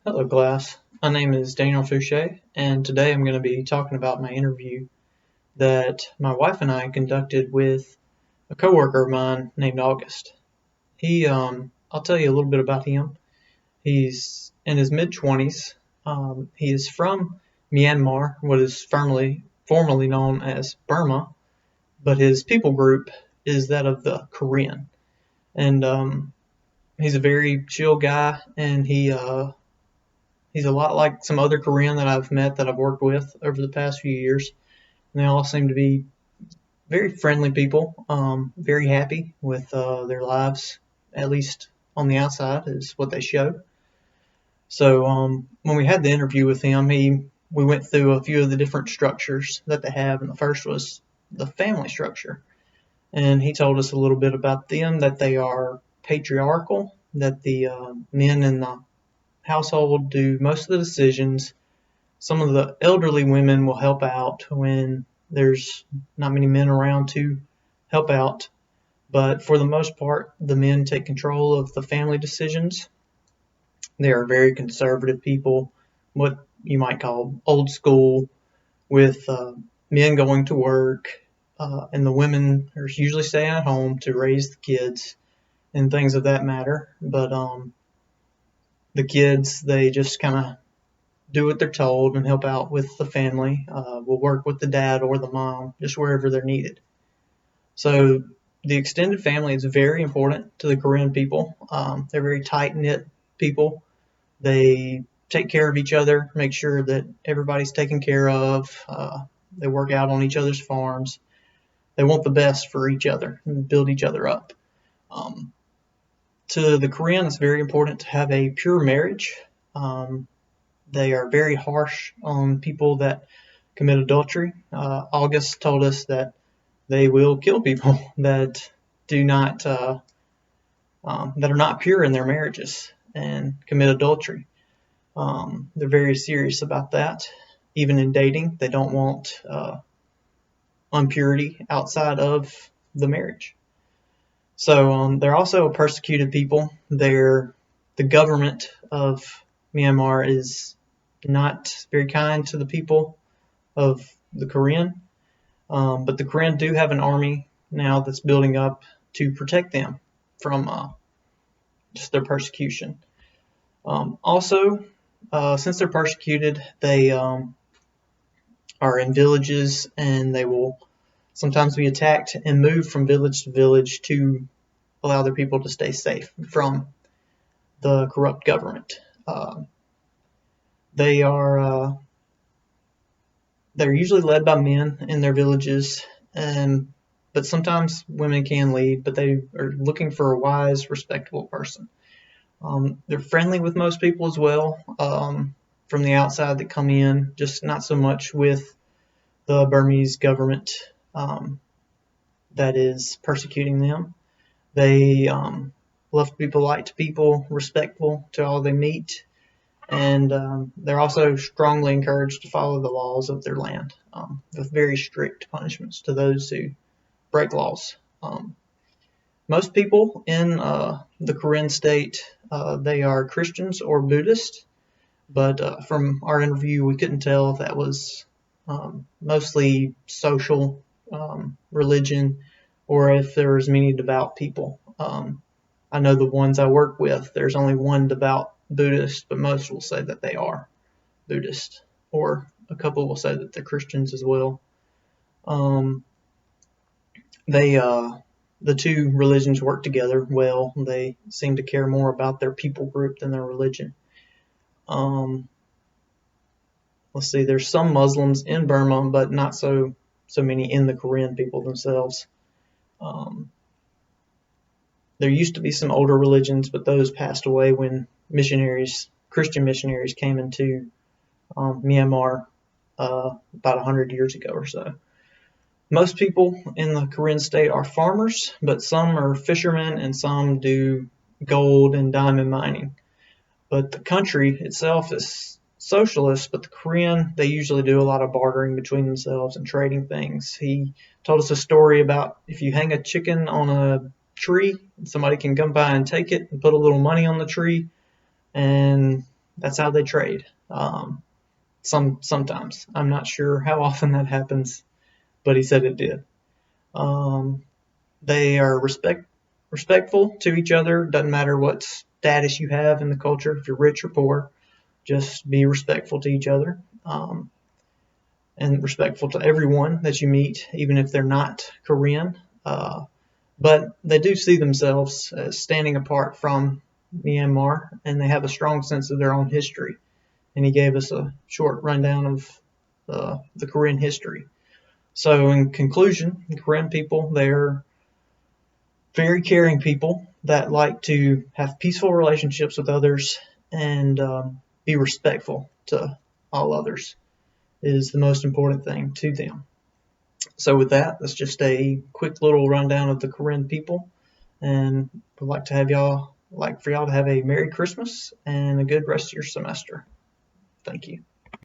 Hello class, my name is Daniel Fouché, and today I'm going to be talking about my interview that my wife and I conducted with a coworker of mine named August. I'll tell you a little bit about him. He's in his mid-20s. He is from Myanmar, what is formerly known as Burma, but his people group is that of the Korean. And he's a very chill guy, and he's a lot like some other Korean that I've met that I've worked with over the past few years. And they all seem to be very friendly people, very happy with their lives, at least on the outside is what they show. So when we had the interview with him, we went through a few of the different structures that they have, and the first was the family structure. And he told us a little bit about them, that they are patriarchal, that the men in the household do most of the decisions. Some of the elderly women will help out when there's not many men around to help out, but for the most part, the men take control of the family decisions. They are very conservative people, what you might call old school, with men going to work, and the women are usually staying at home to raise the kids and things of that matter. But the kids, they just kind of do what they're told and help out with the family. Will work with the dad or the mom, just wherever they're needed. So the extended family is very important to the Korean people. They're very tight-knit people. They take care of each other, make sure that everybody's taken care of. They work out on each other's farms. They want the best for each other and build each other up. To the Korean, it's very important to have a pure marriage. They are very harsh on people that commit adultery. August told us that they will kill people that do not that are not pure in their marriages and commit adultery. They're very serious about that. Even in dating, they don't want impurity outside of the marriage. So they're also a persecuted people. The government of Myanmar is not very kind to the people of the Korean, but the Korean do have an army now that's building up to protect them from just their persecution. Also, since they're persecuted, they are in villages, and they will sometimes be attacked and moved from village to village to allow their people to stay safe from the corrupt government. They're usually led by men in their villages, but sometimes women can lead, but they are looking for a wise, respectable person. They're friendly with most people as well, from the outside that come in, just not so much with the Burmese government that is persecuting them. They love to be polite to people, respectful to all they meet, and they're also strongly encouraged to follow the laws of their land, with very strict punishments to those who break laws. Most people in the Korean state, they are Christians or Buddhist, but from our interview, we couldn't tell if that was mostly social religion or if there was many devout people. I know the ones I work with, there's only one devout Buddhist, but most will say that they are Buddhist, or a couple will say that they're Christians as well. The two religions work together well. They seem to care more about their people group than their religion. Let's see, there's some Muslims in Burma, but not so many in the Korean people themselves. There used to be some older religions, but those passed away when Christian missionaries came into Myanmar about 100 years ago or so. Most people in the Korean state are farmers, but some are fishermen and some do gold and diamond mining. But the country itself is socialist, but the Korean, they usually do a lot of bartering between themselves and trading things. He told us a story about if you hang a chicken on a tree, somebody can come by and take it and put a little money on the tree, and That's how they trade. Sometimes. I'm not sure how often that happens, but he said it did. Um, they are respectful to each other. Doesn't matter what status you have in the culture, if you're rich or poor, just be respectful to each other, and respectful to everyone that you meet, even if they're not Korean. But they do see themselves as standing apart from Myanmar, and they have a strong sense of their own history. And he gave us a short rundown of the Korean history. So, in conclusion, the Korean people, they're very caring people that like to have peaceful relationships with others and be respectful to all others is the most important thing to them. So with that, that's just a quick little rundown of the Korean people, and I'd like for y'all to have a Merry Christmas and a good rest of your semester. Thank you.